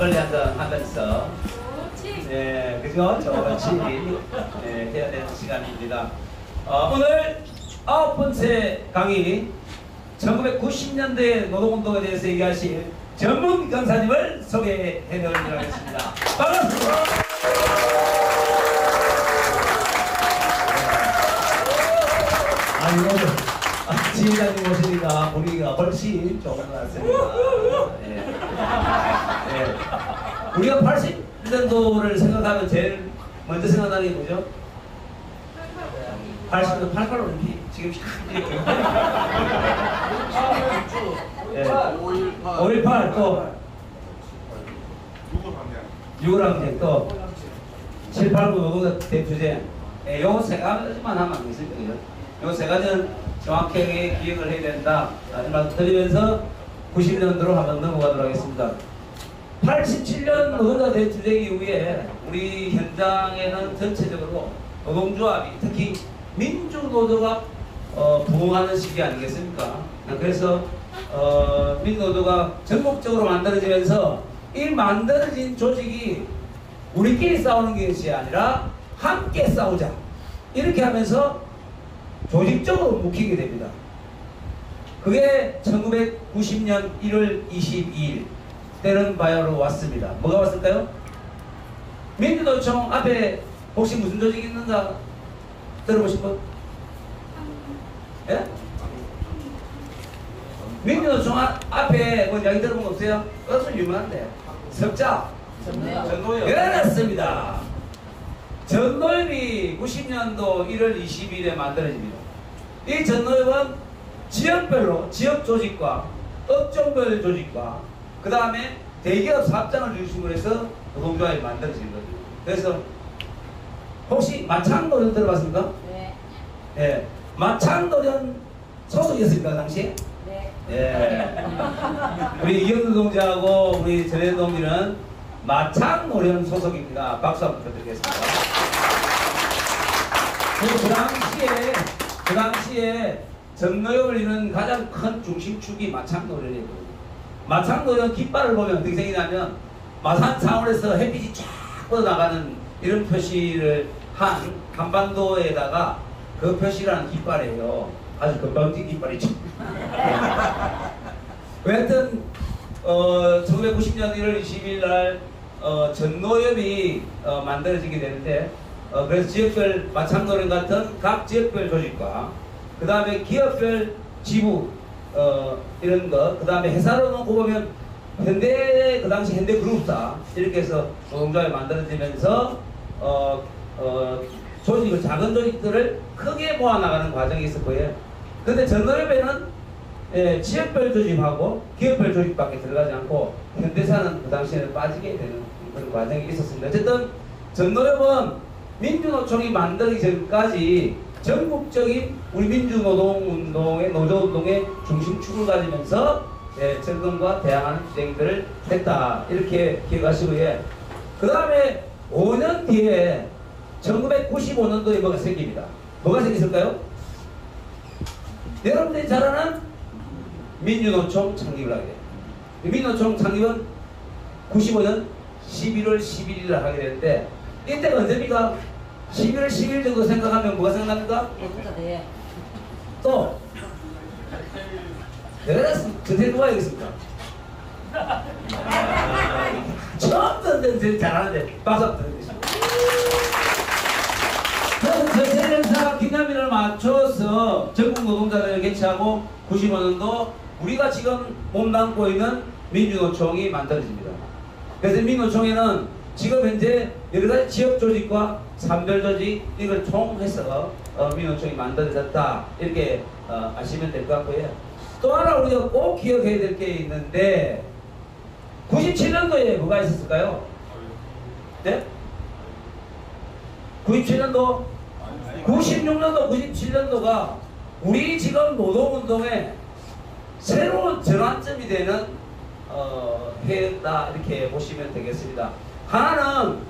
막걸리 한잔 하면서 네, 그죠? 저같이 네, 해야 되는 시간입니다. 오늘 9번째 강의 1990년대 노동운동에 대해서 얘기하실 전문 강사님을 소개해드리도록 하겠습니다. 반갑습니다. 지휘자님 오시니까 분위기가 훨씬 좋은 것 같습니다. 네. 네. 우리가 80년도를 생각하면 제일 먼저 생각나는 게 뭐죠? 80년도 88올림픽 지금 네. 5.18 또 6.18 또 7.89 노동자 대투쟁 요 세 가지만 하면 안 되겠습니다. 요 세 가지는 정확하게 기억을 해야 된다. 이 말씀 드리면서 90년도로 한번 넘어가도록 하겠습니다. 87년 노동자 대투쟁 이후에 우리 현장에는 전체적으로 노동조합이 특히 민주노조가 부흥하는 시기 아니겠습니까? 그래서 민주노조가 전국적으로 만들어지면서 이 만들어진 조직이 우리끼리 싸우는 것이 아니라 함께 싸우자 이렇게 하면서 조직적으로 묵히게 됩니다. 그게 1990년 1월 22일 때는 바야흐로 왔습니다. 뭐가 왔을까요? 민주노총 앞에 혹시 무슨 조직이 있는가 들어보신 분? 예? 민주노총 앞에 뭐 이야기 들어본 거 없어요? 그것은 유명한데 석자 전노협. 그렇습니다. 전노협이 90년도 1월 20일에 만들어집니다. 이 전노협은 지역별로 지역 조직과 업종별 조직과 그 다음에 대기업 사업장을 중심으로 해서 노동조합이 만들어진 거죠. 그래서 혹시 마창노련 들어봤습니까? 네. 예, 마창노련 소속이었습니까 당시에? 네. 예. 우리 이현우 동지하고 우리 전혜연 동지는 마창노련 소속입니다. 박수 한번 부탁드리겠습니다. 그 당시에 전노협을 이루는 가장 큰 중심축이 마창노련이거든요. 마창노련 깃발을 보면 어떻게 생기냐면 마산 상원에서 햇빛이 쫙 뻗어나가는 이런 표시를 한 한반도에다가 그 표시라는 깃발이에요. 아주 건방진 깃발이죠. 하여튼 1990년 1월 20일 날 전노협이 만들어지게 되는데 그래서 지역별 마창노련 같은 각 지역별 조직과 그 다음에 기업별 지부 이런 거, 그 다음에 회사로 놓고 보면 현대, 그 당시 현대그룹사 이렇게 해서 노동조합이 만들어지면서 조직을, 작은 조직들을 크게 모아나가는 과정이 있었고요. 근데 전노협에는 지역별 조직하고 기업별 조직밖에 들어가지 않고 현대사는 그 당시에는 빠지게 되는 그런 과정이 있었습니다. 어쨌든 전노협은 민주노총이 만들기 전까지 전국적인 우리 민주노동운동의 노조운동의 중심축을 가지면서 정권과 대항하는 투쟁들을 했다 이렇게 기억하시고요. 그 다음에 5년 뒤에 1995년도에 뭐가 생깁니다. 뭐가 생겼을까요? 여러분들이 잘 아는 민주노총 창립을 하게 돼요. 민주노총 창립은 95년 11월 11일을 하게 되는데 이때가 언제입니까? 11월 10일 정도 생각하면 뭐가 생각납니까? 또 내가 전세 누가 하겠습니까? 처음 듣는 잘하는데 박수 부탁드리겠습니다. 그래서 전세련사 기념일을 맞춰서 전국 노동자들을 개최하고 95년도 우리가 지금 몸담고 있는 민주노총이 만들어집니다. 그래서 민주노총에는 지금 현재 여러가지 지역 조직과 산별 조직 이걸 총해서 민주노총이 만들어졌다 이렇게 아시면 될 것 같고요. 또 하나 우리가 꼭 기억해야 될 게 있는데 97년도에 뭐가 있었을까요? 네? 96년도? 96년도, 97년도가 우리 지금 노동운동의 새로운 전환점이 되는 해였다 이렇게 보시면 되겠습니다. 하나는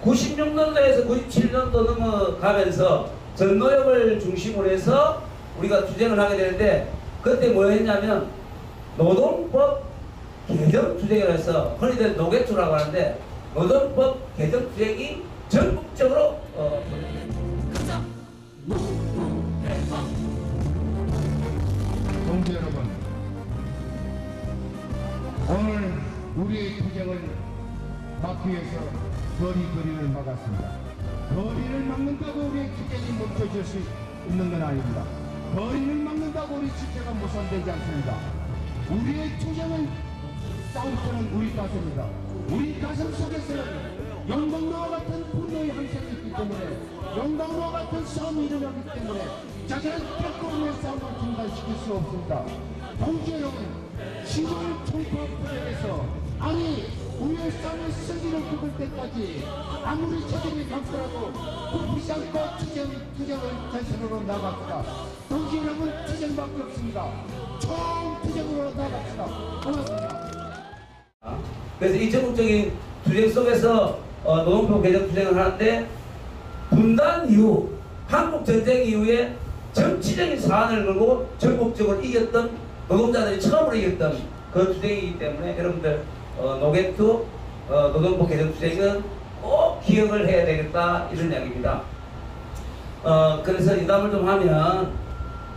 96년도에서 97년도 넘어가면서 전노협을 중심으로 해서 우리가 투쟁을 하게 되는데 그때 뭐 했냐면 노동법 개정투쟁이라 해서 흔히들 노개투라고 하는데 노동법 개정투쟁이 전국적으로 동지 여러분, 오늘 우리의 투쟁을 막기 위해서 거리를 막았습니다. 거리를 막는다고 우리의 투쟁이 멈춰질 수 있는 건 아닙니다. 거리를 막는다고 우리 주체가 무산되지 않습니다. 우리의 투쟁은 싸울 때는 우리 가슴입니다. 우리 가슴 속에서는 영광로와 같은 분노의 항쟁이 있기 때문에, 영광로와 같은 싸움이 일어나기 때문에 자신은 결코 우리의 싸움을 중단시킬 수 없습니다. 동지 여러분, 시골 총파 프로에서 아니 우리의 싸움의 승기를 굽을 때까지 아무리 적임이 강하더라도 굽히지 않고 투쟁을 대선으로 나갑시다. 동지 여러분, 투쟁밖에 없습니다. 총투쟁으로 나갑시다. 고맙습니다. 그래서 이 전국적인 투쟁 속에서 노동법 개정 투쟁을 하는데, 분단 이후, 한국 전쟁 이후에 정치적인 사안을 걸고 전국적으로 이겼던 노동자들이 처음으로 이겼던 그 투쟁이기 때문에 여러분들 노개투 노동법 개정 투쟁은 꼭 기억을 해야 되겠다, 이런 이야기입니다. 그래서 인담을 좀 하면,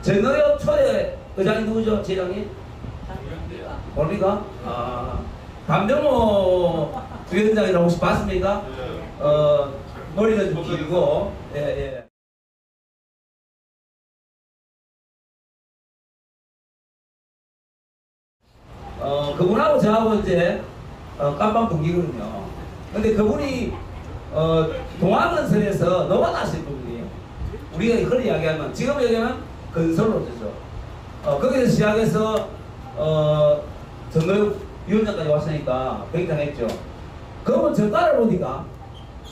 전노엽 초대 의장이 누구죠? 지장님? 뭡니까? 감병호 위원장이라고 혹시 봤습니까? 머리는 좀 길고, 예. 그분하고 저하고 이제 깜빵 동기거든요. 근데 그분이 동학은선에서 노받아신 분이에요. 우리가 흔히 이야기하면, 지금 얘기하면 건설로죠. 거기서 시작해서 전노엽 위원장까지 왔으니까 굉장했죠. 그러면 전가를 보니까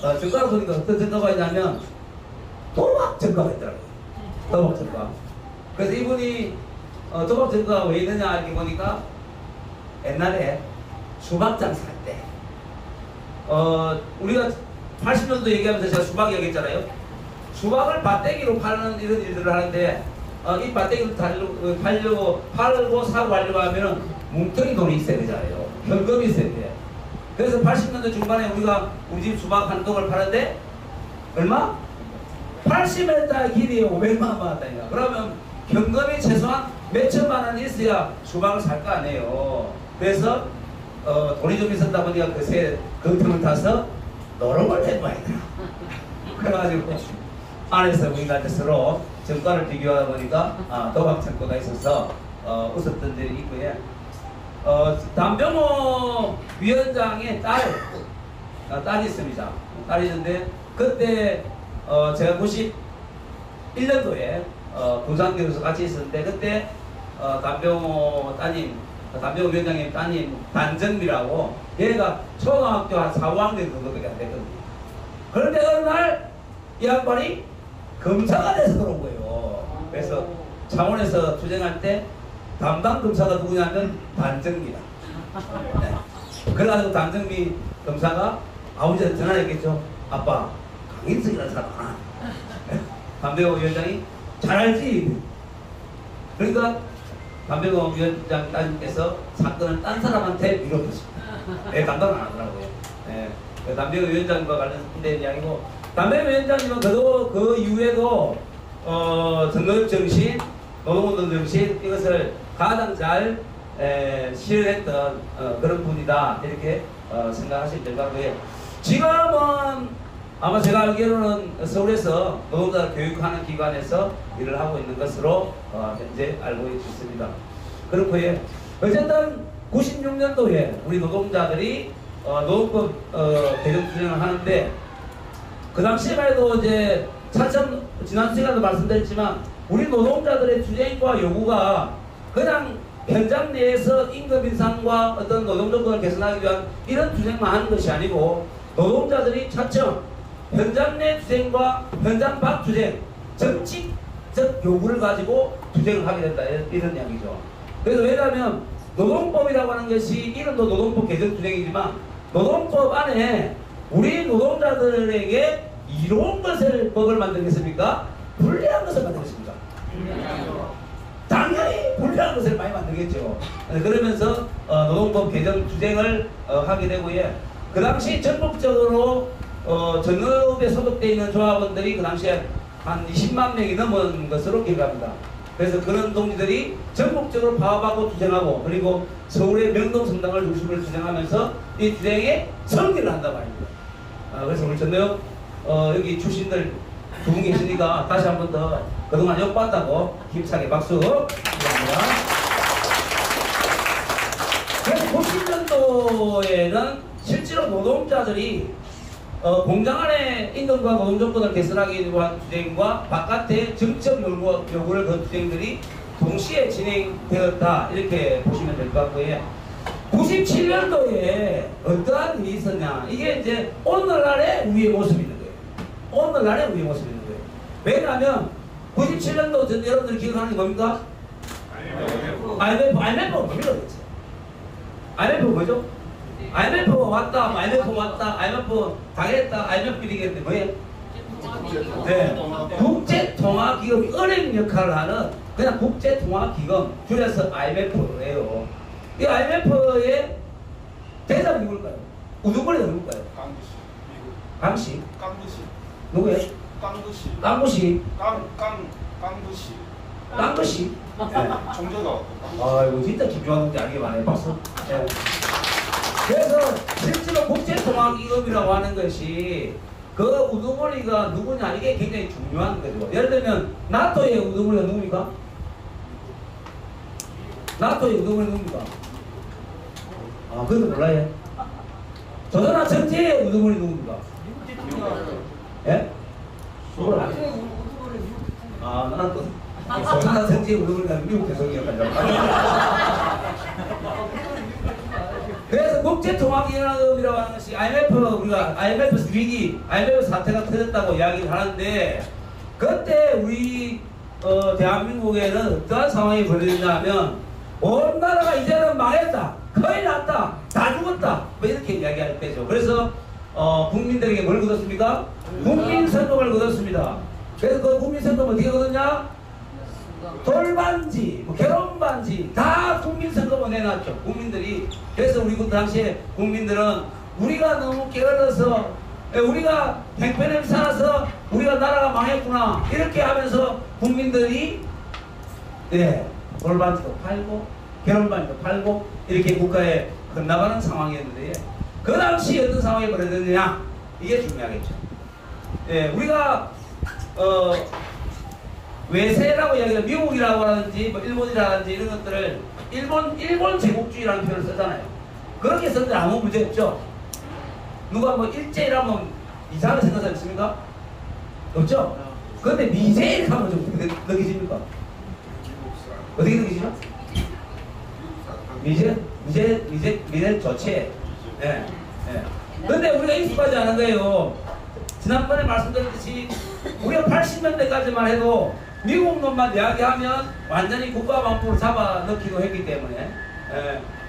어떤 전가가 있냐면 도박 전가가 있더라고요. 도박 전가. 그래서 이분이 도박 전가가 왜 있느냐 이렇게 보니까, 옛날에 수박 장사할 때 우리가 80년도 얘기하면서 제가 수박 얘기했잖아요. 수박을 밭대기로 파는 이런 일들을 하는데, 이 밭대기를 팔고 사고 하려고 하면은 뭉텅이 돈이 있어야 되잖아요. 현금이 있어야 돼. 그래서 80년대 중반에 우리 집 수박 한 동을 파는데 얼마? 80m 길이에 500만 원 받았다니까. 그러면 현금이 최소한 몇천만 원 있어야 수박을 살 거 아니에요. 그래서 돈이 좀 있었다 보니까 그 틈을 타서 노름을 해봐야겠다. 그래가지고 안에서 우리가 서로 정가를 비교하다 보니까 도박 정가가 있어서 웃었던 일이 있고요. 담병호 위원장의 딸이 있습니다. 딸이 있는데, 그때 제가 91년도에 군산교에서 같이 있었는데, 그때 담병호 위원장님 따님 단정미라고, 얘가 초등학교 한 4, 5학년 정도밖에 안 됐거든요. 그런데 어느 날 이 양반이 검사가 돼서 들어온 거예요. 그래서 창원에서 투쟁할 때 담당 검사가 누구냐면 단정미다. 네. 그래가지고 단정미 검사가 아버지한테 전화했겠죠. 아빠, 강인석이라는 사람 알아? 담병호 위원장이 잘 알지. 그러니까 담병호 위원장 따님께서 사건을 딴 사람한테 밀어줬습니다. 감당을 안 하더라고요. 네. 담병호 위원장과 관련된 이야기고, 담병호 위원장님은 그 이후에도 전노엽 정신, 노동운동 정신, 이것을 가장 잘 실현했던 그런 분이다, 이렇게 생각하시면 될 것 같고요. 지금은 아마 제가 알기로는 서울에서 노동자를 교육하는 기관에서 일을 하고 있는 것으로 현재 알고 있습니다. 그렇고요. 어쨌든 96년도에 우리 노동자들이 노동법 개정 투쟁을 하는데, 그 당시에만 해도 이제 지난 시간에도 말씀드렸지만, 우리 노동자들의 투쟁과 요구가 그냥 현장 내에서 임금 인상과 어떤 노동 조건을 개선하기 위한 이런 투쟁만 하는 것이 아니고, 노동자들이 차츰 현장 내 투쟁과 현장 밖 투쟁, 정치적 요구를 가지고 투쟁을 하게 된다, 이런 이야기죠. 그래서 왜냐하면 노동법이라고 하는 것이 이름도 노동법 개정 투쟁이지만, 노동법 안에 우리 노동자들에게 이로운 법을 만들겠습니까? 불리한 것을 만들겠습니까? 당연히 굉장히 불리한 것을 많이 만들겠죠. 그러면서 노동법 개정 투쟁을 하게 되고요. 그 당시 전국적으로 전업에 소속되어 있는 조합원들이 그 당시에 한 20만 명이 넘은 것으로 기억합니다. 그래서 그런 동지들이 전국적으로 파업하고 투쟁하고 그리고 서울의 명동성당을 중심으로 투쟁하면서 이 투쟁에 설계를 한단 말입니다. 그래서 우리 전노역 여기 출신들 두 분 계시니까 다시 한 번 더 그동안 욕봤다고 힘차게 박수 부탁드립니다. 그래서 90년도에는 실제로 노동자들이 공장 안에 임금과 노동 조건을 개선하기 위한 투쟁과 바깥의 정책 요구를 건 투쟁들이 동시에 진행되었다 이렇게 보시면 될 것 같고요. 97년도에 어떠한 일이 있었냐, 이게 이제 오늘날의 우리의 모습이 있는 거예요. 오늘날의 우리의 모습이 있는 거예요. 왜냐하면 97년도 전 여러분들 기억하는 게 뭡니까? IMF가 뭡니까 도대체? IMF가 뭐죠? IMF가 왔다, IMF 당했다, IMF 이기겠는데 뭐예요? 네, 국제통화기금이 은행 역할을 하는 그냥 국제통화기금, 줄여서 IMF예요. 이 IMF의 대장이 누굴까요? 우두머리가 누굴까요? 강씨. 깡부시. 누구예요? 깡부시. 깡부시. 깡부시. 깡부시. 네. 종조가. 아이고 진짜 집중하는데 알게 많아요. 박수. 네. 그래서 실제로 국제통화기금이라고 하는 것이 그 우두머리가 누구냐 이게 굉장히 중요한 거죠. 예를 들면 나토의 우두머리가 누굽니까? 나토의 우두머리 누굽니까? 그것도 몰라요. 조선아 전체의 우두머리 누굽니까? 예? 그걸 안 해. 나는 또 조선아 전체의 우두머리가 미국 대통령이었다고. 그래서 국제통화기금이라고 하는 것이 우리가 IMF 위기, IMF 사태가 터졌다고 이야기를 하는데 그때 우리 대한민국에는 어떠한 상황이 벌어졌냐면 온 나라가 이제는 망했다, 큰일 났다, 다 죽었다 뭐 이렇게 이야기할 때죠. 그래서 국민들에게 뭘 거뒀습니까? 국민선동을 거뒀습니다. 그래서 그 국민선동 어떻게 거뒀냐? 돌반지, 결혼반지 다 국민선거로 내놨죠. 국민들이. 그래서 우리 그 당시에 국민들은 우리가 너무 게을러서 우리가 행편에 살아서 우리가 나라가 망했구나 이렇게 하면서 국민들이 돌반지도 팔고 결혼반지도 팔고 이렇게 국가에 건너가는 상황이었는데 그 당시 어떤 상황이 벌어졌느냐 이게 중요하겠죠. 우리가 외세라고 이야기하는 미국이라고 하든지 뭐 일본이라든지 이런 것들을 일본 제국주의라는 표현을 쓰잖아요. 그렇게 썼는데 아무 문제 없죠. 누가 뭐 일제이라면 이상하게 생각하지 않습니까? 없죠? 그런데 미제 하면 좀 어떻게 느끼십니까? 어떻게 느끼시죠? 미제 좋지. 근데 우리가 익숙하지 않은 거예요. 지난번에 말씀드렸듯이 우리가 80년대까지만 해도 미국 놈만 이야기하면 완전히 국가방법으로 잡아넣기도 했기 때문에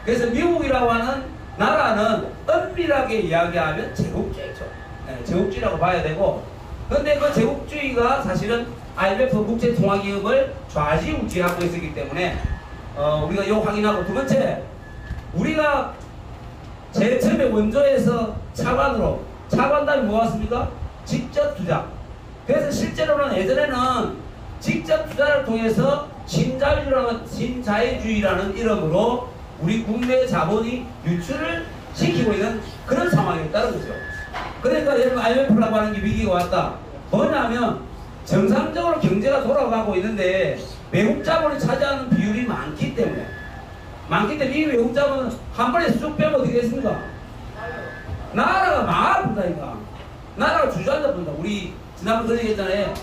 그래서 미국이라고 하는 나라는 엄밀하게 이야기하면 제국주의죠. 제국주의라고 봐야 되고 그런데 그 제국주의가 사실은 IMF 국제통화기금을 좌지우지하고 있었기 때문에 우리가 이거 확인하고 두 번째 우리가 제일 처음에 원조에서 차관단이 뭐였습니까? 직접 투자. 그래서 실제로는 예전에는 직접 투자를 통해서 신자유주의라는 이름으로 우리 국내 자본이 유출을 시키고 있는 그런 상황이었다는 거죠. 그러니까 여러분 IMF라고 하는 게 위기가 왔다. 뭐냐면 정상적으로 경제가 돌아가고 있는데 외국 자본이 차지하는 비율이 많기 때문에 이 외국 자본은 한 번에 쑥 빼면 어떻게 됐습니까? 나라가 망해본다니까. 나라가 주저앉아 본다. 우리 지난번 그런 얘기 했잖아요.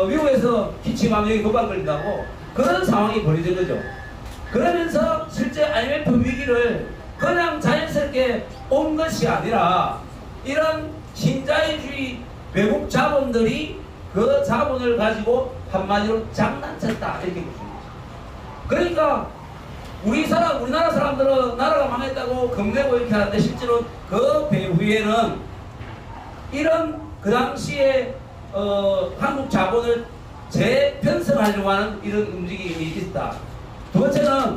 미국에서 기침하면 여기 도박 걸린다고 그런 상황이 벌어진 거죠. 그러면서 실제 IMF 위기를 그냥 자연스럽게 온 것이 아니라 이런 신자유주의 외국 자본들이 그 자본을 가지고 한마디로 장난쳤다 이렇게 보시는 거죠. 그러니까 우리나라 사람들은 나라가 망했다고 겁내고 이렇게 하는데 실제로 그 배후에는 이런 그 당시에 한국 자본을 재편성하려고 하는 이런 움직임이 있다. 두 번째는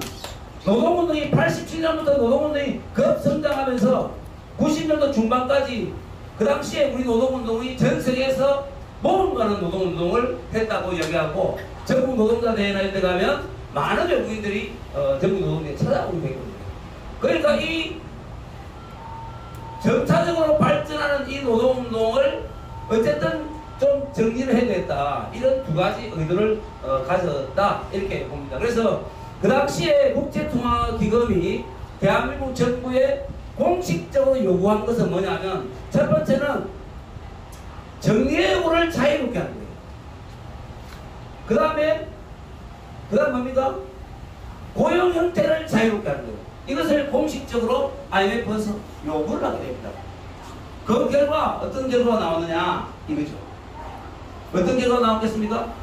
노동운동이 87년부터 노동운동이 급성장하면서 90년도 중반까지 그 당시에 우리 노동운동이 전 세계에서 모험 가는 노동운동을 했다고 이야기하고 전국 노동자 대회나 이런 데 가면 많은 외국인들이 전국 노동대에 찾아오게 됐거든요. 그러니까 이 점차적으로 발전하는 이 노동운동을 어쨌든 좀 정리를 해야 되겠다. 이런 두 가지 의도를 가졌다. 이렇게 봅니다. 그래서 그 당시에 국제통화기금이 대한민국 정부에 공식적으로 요구한 것은 뭐냐면 첫 번째는 정리해고를 자유롭게 하는 거예요. 그 다음 뭡니까? 고용 형태를 자유롭게 하는 거예요. 이것을 공식적으로 IMF에서 요구를 하게 됩니다. 그 결과 어떤 결과가 나왔느냐 이거죠. 어떤 결과가 나왔겠습니까?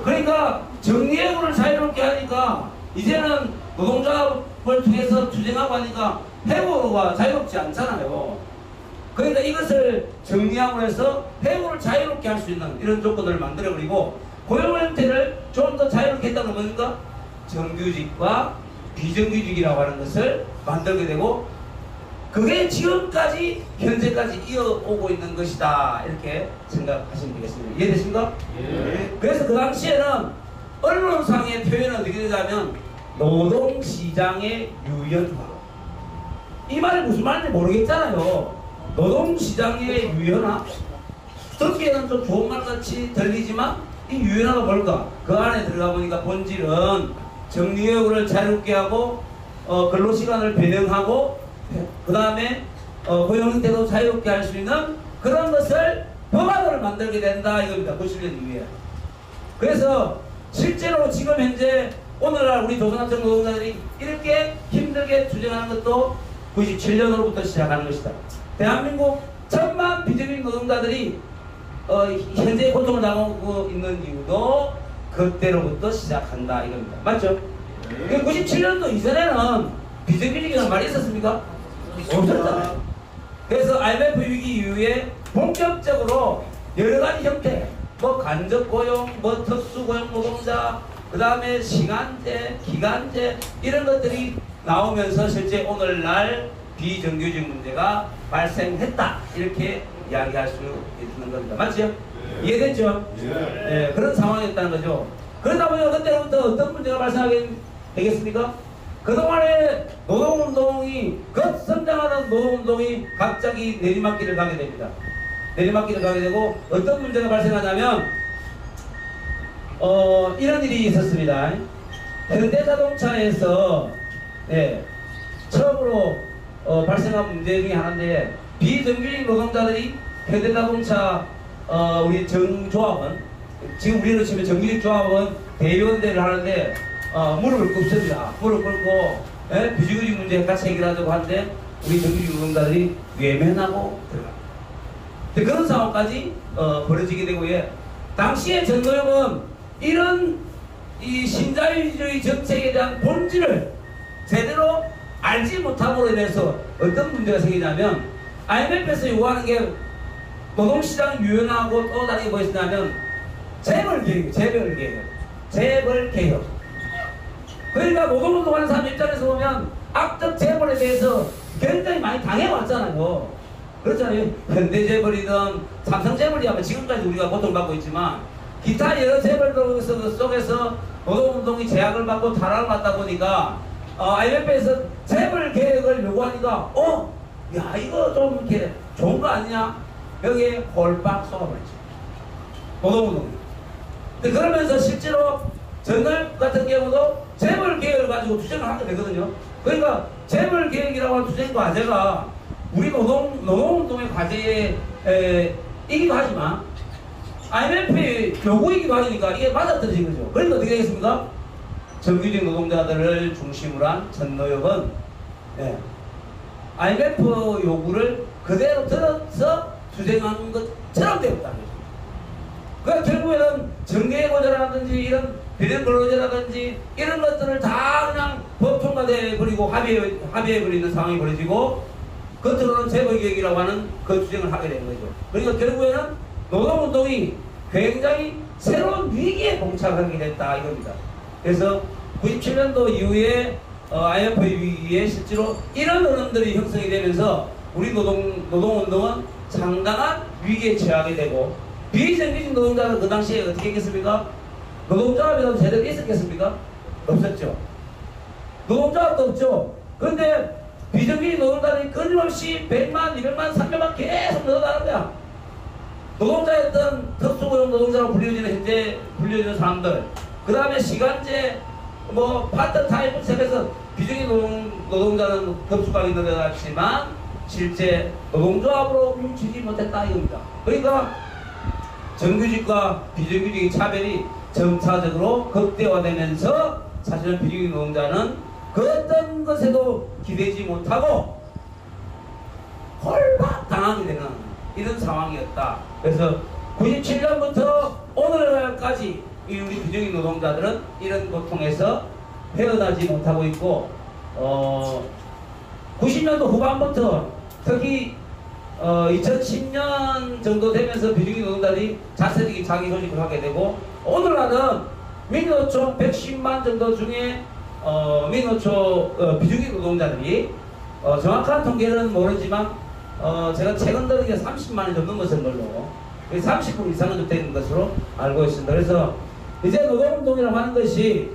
그러니까 정리해고를 자유롭게 하니까 이제는 노동조합을 통해서 투쟁하고 하니까 해고가 자유롭지 않잖아요. 그러니까 이것을 정리하고 해서 해고를 자유롭게 할 수 있는 이런 조건을 만들어버리고 고용 형태를 좀 더 자유롭게 했다는 건 뭡니까? 정규직과 비정규직이라고 하는 것을 만들게 되고 그게 지금까지 현재까지 이어오고 있는 것이다. 이렇게 생각하시면 되겠습니다. 이해되십니까? 예. 그래서 그 당시에는 언론상의 표현은 어떻게 되냐면 노동시장의 유연화. 이 말이 무슨 말인지 모르겠잖아요. 노동시장의 유연화? 듣기에는 좀 좋은 말같이 들리지만 이 유연화가 뭘까? 그 안에 들어가 보니까 본질은 정리해고를 자유롭게 하고 근로시간을 배정하고 그 다음에 고용 형태도 자유롭게 할 수 있는 그런 것을 법안을 만들게 된다 이겁니다. 90년 이후에. 그래서 실제로 지금 현재 오늘날 우리 조선업종 노동자들이 이렇게 힘들게 투쟁하는 것도 97년으로부터 시작하는 것이다. 대한민국 1000만 비정규직 노동자들이 현재 고통을 당하고 있는 이유도 그때로부터 시작한다 이겁니다. 맞죠? 97년도 이전에는 비정규직이라는 말이 있었습니까? 없었잖아요. 그래서 IMF 위기 이후에 본격적으로 여러가지 형태 뭐 간접고용, 뭐 특수고용 노동자 그 다음에 시간제, 기간제 이런 것들이 나오면서 실제 오늘날 비정규직 문제가 발생했다 이렇게 이야기할 수 있는 겁니다. 맞죠? 이해됐죠? 네, 그런 상황이었다는 거죠. 그러다 보니까 그때부터 어떤 문제가 발생하게 되겠습니까? 그동안에 노동운동이 급성장하는 노동운동이 갑자기 내리막길을 가게 됩니다. 내리막길을 가게 되고 어떤 문제가 발생하냐면 이런 일이 있었습니다. 현대자동차에서 처음으로 발생한 문제 중에 하나인데 비정규직 노동자들이 현대자동차 우리 정조합원 지금 우리로 치면 정규직 조합원 대의원대를 하는데 무릎을 꿇습니다. 무릎 꿇고 비정규직 문제 같이 해결하자고 하는데 우리 정규직 노동자들이 외면하고 들어갑니다. 그런 상황까지 벌어지게 되고 당시에 전노협은 이런 이 신자유주의 정책에 대한 본질을 제대로 알지 못함으로 인해서 어떤 문제가 생기냐면 IMF에서 요구하는 게 노동시장 유연하고 또 다른 게 무엇이냐면 재벌개혁. 그러니까 노동운동하는 사람 입장에서 보면 악덕 재벌에 대해서 굉장히 많이 당해왔잖아요. 그렇잖아요. 현대재벌이든 삼성재벌이야 지금까지 우리가 고통받고 있지만 기타 여러 재벌들 속에서 노동운동이 제약을 받고 타락을 받다 보니까 IMF에서 재벌 개혁을 요구하니까 야 이거 좀 이렇게 좋은 거 아니냐 여기에 홀빡 쏘아버리죠. 노동운동이. 그러면서 실제로 전날 같은 경우도 재벌 개혁을 가지고 투쟁을 하게 되거든요. 그러니까 재벌 개혁이라고 하는 투쟁 과제가 우리 노동운동의 과제이기도 하지만 IMF의 요구이기도 하니까 이게 맞아떨어진 거죠. 그러니까 어떻게 되겠습니까? 정규직 노동자들을 중심으로 한 전노협은 IMF 요구를 그대로 들어서 투쟁하는 것처럼 되었다는 거죠. 그러니까 결국에는 정계해고자라든지 이런 비례근로제라든지 이런 것들을 다 그냥 법 통과돼 버리고 합의해 버리는 상황이 벌어지고 겉으로는 재벌개혁이라고 하는 그 투쟁을 하게 되는 거죠. 그러니까 결국에는 노동운동이 굉장히 새로운 위기에 봉착하게 됐다 이겁니다. 그래서 97년도 이후에 IMF 위기에 실제로 이런 흐름들이 형성이 되면서 우리 노동운동은 상당한 위기에 처하게 되고, 비정규직 노동자는 그 당시에 어떻게 했겠습니까? 노동조합이라도 제대로 있었겠습니까? 없었죠. 노동조합도 없죠. 그런데 비정규직 노동자들이 끊임없이 100만, 200만, 300만 계속 늘어나는 거야. 노동자였던 특수고용 노동자로 불려지는, 현재 불려지는 사람들, 그 다음에 시간제, 파트타임을 시작해서 비정규직 노동자는 급속하게 늘어났지만 실제 노동조합으로 뭉치지 못했다 이겁니다. 그러니까 정규직과 비정규직의 차별이 점차적으로 극대화되면서 사실은 비정규직 노동자는 그 어떤 것에도 기대지 못하고 홀박 당하게 되는 이런 상황이었다. 그래서 97년부터 오늘날까지 우리 비정규직 노동자들은 이런 고통에서 헤어나지 못하고 있고, 90년도 후반부터 특히 2010년 정도 되면서 비정규직 노동자들이 자체적인 자기 조직을 하게 되고, 오늘날은 민노총 110만 정도 중에 민노총 비정규직 노동자들이 정확한 통계는 모르지만 제가 최근 들어 30만이 넘는 것을 걸로 30% 이상은 좀 되는 것으로 알고 있습니다. 그래서 이제 노동운동이라고 하는 것이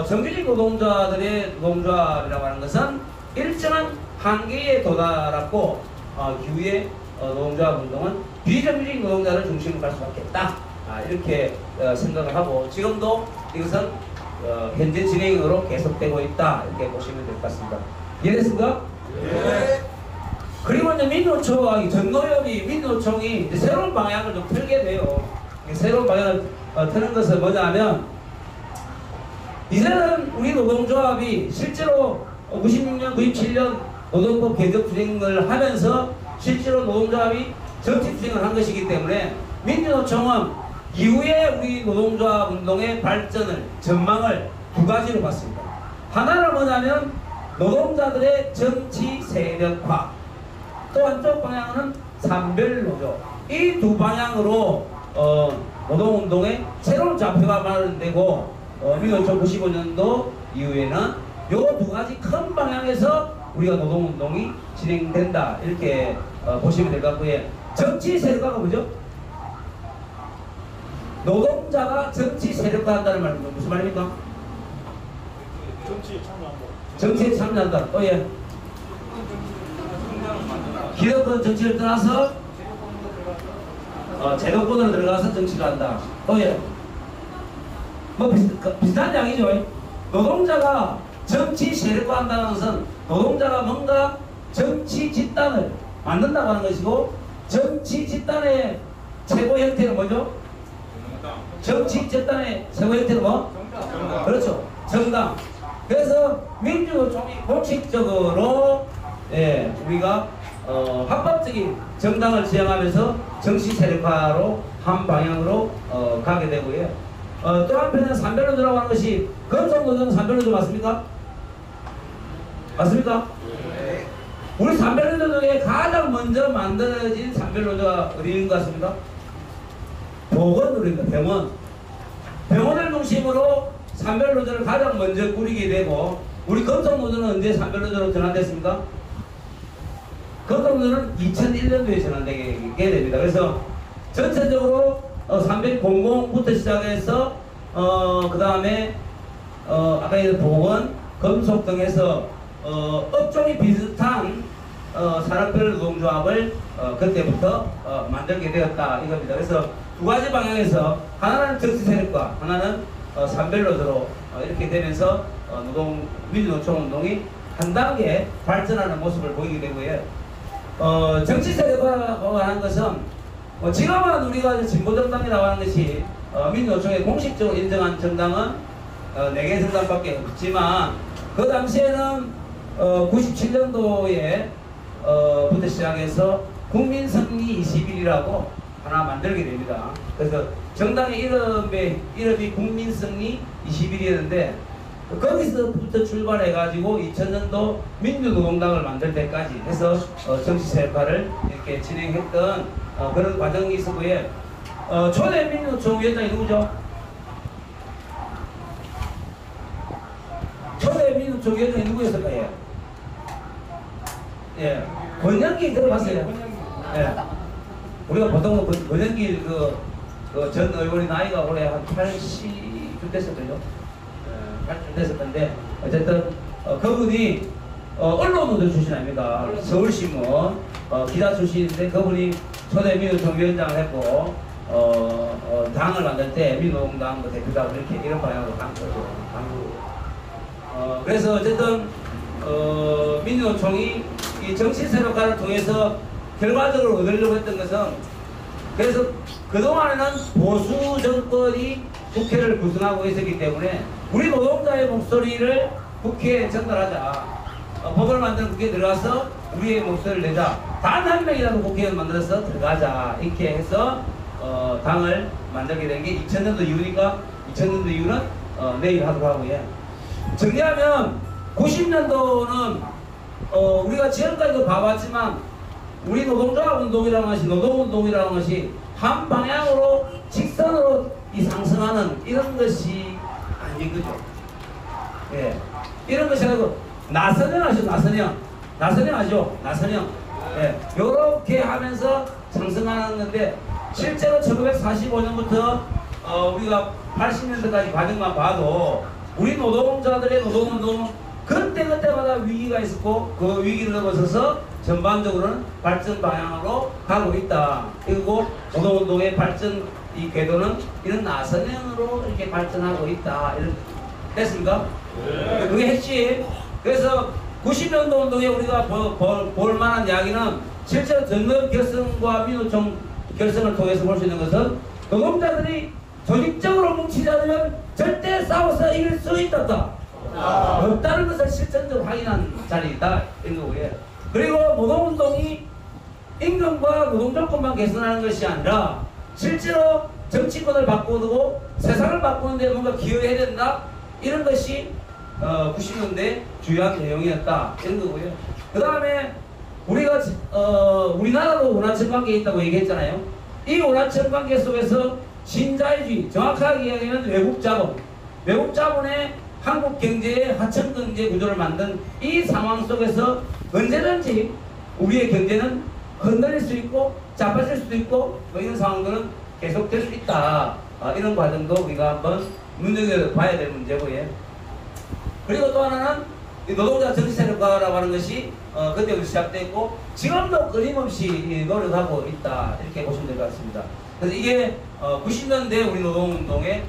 정규직 노동자들의 노동조합이라고 하는 것은 일정한 한계에 도달했고, 기후에 노동조합 운동은 비정규직 노동자를 중심으로 갈 수밖에 없다. 이렇게 생각을 하고, 지금도 이것은 현재 진행으로 계속되고 있다. 이렇게 보시면 될 것 같습니다. 이해됐습니까? 네. 그리고 이제 민노총이, 전노협이, 민노총이 이제 새로운 방향을 좀 틀게 돼요. 새로운 방향을 트는 것은 뭐냐면, 이제는 우리 노동조합이 실제로 96년, 97년 노동법 개혁 투쟁을 하면서 실제로 노동조합이 정치 투쟁을 한 것이기 때문에 민주노총은 이후에 우리 노동조합 운동의 발전을, 전망을 두 가지로 봤습니다. 하나는 뭐냐면 노동자들의 정치 세력화, 또 한쪽 방향은 산별노조, 이 두 방향으로 노동운동의 새로운 좌표가 마련되고, 민노총 95년도 이후에는 요 두 가지 큰 방향에서 우리가 노동운동이 진행된다. 이렇게 보시면 될 것 같고요. 정치 세력화가 뭐죠? 노동자가 정치 세력화한다는 말은 무슨 말입니까? 정치에 참여한다. 예. 기득권 정치를 떠나서 제도권으로 들어가서 정치를 한다. 예. 비슷한 이야기죠. 노동자가 정치 세력화 한다는 것은 노동자가 뭔가 정치 집단을 만든다고 하는 것이고, 정치 집단의 최고 형태는 뭐죠? 정치 집단의 최고 형태는 뭐? 정당. 그렇죠. 정당. 그래서 민주노총이 공식적으로 우리가 합법적인 정당을 지향하면서 정치 세력화로 한 방향으로 가게 되고요. 또 한편은 산별노조라고 하는 것이, 금속노조는 산별노조 맞습니까? 맞습니까? 네. 우리 산별노조 중에 가장 먼저 만들어진 산별노조가 어디인 것 같습니까? 보건노조입니다. 병원을 중심으로 산별노조를 가장 먼저 꾸리게 되고, 우리 금속노조는 언제 산별노조로 전환됐습니까? 금속노조는 2001년도에 전환되게 됩니다. 그래서 전체적으로 산별공공부터 시작해서 그 다음에 아까 얘기한 보건, 금속 등에서 업종이 비슷한 산업별 노동조합을 그때부터 만들게 되었다 이겁니다. 그래서 두 가지 방향에서, 하나는 정치 세력과 하나는 산별노조로 이렇게 되면서 민주노총 운동이 한 단계 발전하는 모습을 보이게 되고요. 정치 세력화라고 하는 것은 지금은 우리가 진보정당이라고 하는 것이 민주노총에 공식적으로 인정한 정당은 4개 정당밖에 없지만, 그 당시에는 97년도에 부터 시작해서 국민승리 21이라고 하나 만들게 됩니다. 그래서 정당의 이름이 국민승리 21이었는데, 거기서부터 출발해가지고 2000년도 민주노동당을 만들 때까지 해서 정치 세력화를 이렇게 진행했던 그런 과정이 있었고요. 초대 민주노총 위원장이 누구죠? 민주총회장이 누구였을까요? 예, 권영길 들어봤어요? 예. 우리가 보통 권영길 전 의원의 나이가 올해 한 80쯤 됐었거든요. 80쯤 됐었는데 어쨌든 그분이 언론노조 출신 아닙니까? 서울신문 기자 출신인데 그분이 초대 민주총위원장을 했고 당을 만들 때 민노동당 대표자고 이렇게 이런 방향으로 간 거죠. 그래서 어쨌든 민주노총이 이 정치 세력화를 통해서 결과적으로 얻으려고 했던 것은 그래서 그동안에는 보수 정권이 국회를 구성하고 있었기 때문에 우리 노동자의 목소리를 국회에 전달하자. 법을 만드는 국회에 들어가서 우리의 목소리를 내자. 단 한 명이라도 국회의원 만들어서 들어가자. 이렇게 해서 당을 만들게 된 게 2000년도 이후니까 2000년도 이후는 내일 하도록 하고요. 정리하면 90년도는 우리가 지금까지도 봐왔지만 우리 노동자 운동이라는 것이 노동운동이라는 것이 한 방향으로 직선으로 이 상승하는 이런 것이 아닌 거죠. 예. 이런 것이 아니고 나선형 아시죠? 나선형 아시죠? 나선형. 예. 요렇게 하면서 상승하는 건데 실제로 1945년부터 우리가 80년대까지 과정만 봐도 우리 노동자들의 노동운동은 그때마다 위기가 있었고 그 위기를 넘어서서 전반적으로는 발전 방향으로 가고 있다. 그리고 노동운동의 발전 이 궤도는 이런 나선형으로 이렇게 발전하고 있다. 이런 됐습니까? 네. 그게 핵심. 그래서 90년도 운동에 우리가 볼 만한 이야기는 실제로 전원 결성과 민노총 결성을 통해서 볼 수 있는 것은 노동자들이 조직적으로 뭉치지 않으면 절대 싸워서 이길 수 있다. 없다는 것을 실전적으로 확인한 자리이다. 이런 거고요. 그리고 노동운동이 임금과 노동조건만 개선하는 것이 아니라 실제로 정치권을 바꾸고 세상을 바꾸는 데 뭔가 기여해야 된다. 이런 것이 90년대 주요한 내용이었다. 이런 거고요. 그 다음에 우리가 우리나라도 원화청 관계에 있다고 얘기했잖아요. 이 원화청 관계 속에서 신자유주의, 정확하게 이야기하면 외국 자본의 한국 경제의 하청 경제 구조를 만든 이 상황 속에서 언제든지 우리의 경제는 흔들릴 수 있고 자빠질 수도 있고 뭐 이런 상황들은 계속될 수 있다. 이런 과정도 우리가 한번 눈여겨봐야 될 문제고요. 그리고 또 하나는 노동자 정치세력화라고 하는 것이 그때부터 시작됐고 지금도 끊임없이 노력하고 있다. 이렇게 보시면 될 것 같습니다. 그래서 이게 90년대 우리 노동운동의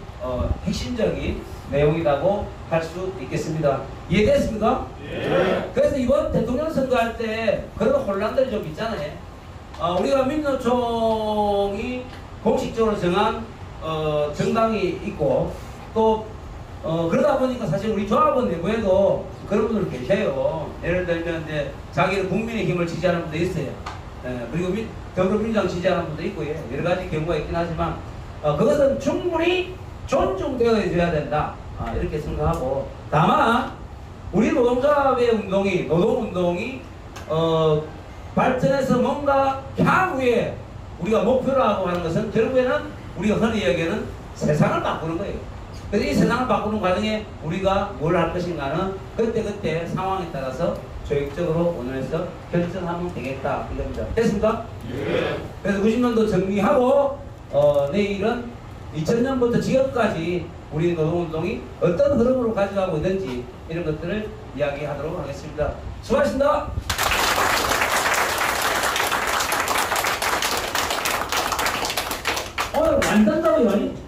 핵심적인 내용이라고 할 수 있겠습니다. 이해됐습니까? 예. 그래서 이번 대통령 선거할 때 그런 혼란들이 좀 있잖아요. 우리가 민노총이 공식적으로 정한 정당이 있고 또 그러다 보니까 사실 우리 조합원 내부에도 그런 분들 계셔요. 예를 들면 이제 자기는 국민의힘을 지지하는 분도 있어요. 그리고 더불어민주당 지지하는 분도 있고 여러 가지 경우가 있긴 하지만 그것은 충분히 존중되어야 된다. 이렇게 생각하고 다만 우리 노동자의 운동이 노동운동이 발전해서 뭔가 향후에 우리가 목표로 하고 하는 것은 결국에는 우리가 흔히 이야기하는 세상을 바꾸는 거예요. 그래서 이 세상을 바꾸는 과정에 우리가 뭘 할 것인가는 그때 상황에 따라서 조직적으로 오늘에서 결정하면 되겠다 이겁니다. 됐습니까? 예. 그래서 90년도 정리하고 내일은 2000년부터 지금까지 우리 노동운동이 어떤 흐름으로 가져가고 있는지 이런 것들을 이야기하도록 하겠습니다. 수고하셨습니다. 오늘 완전 따로요.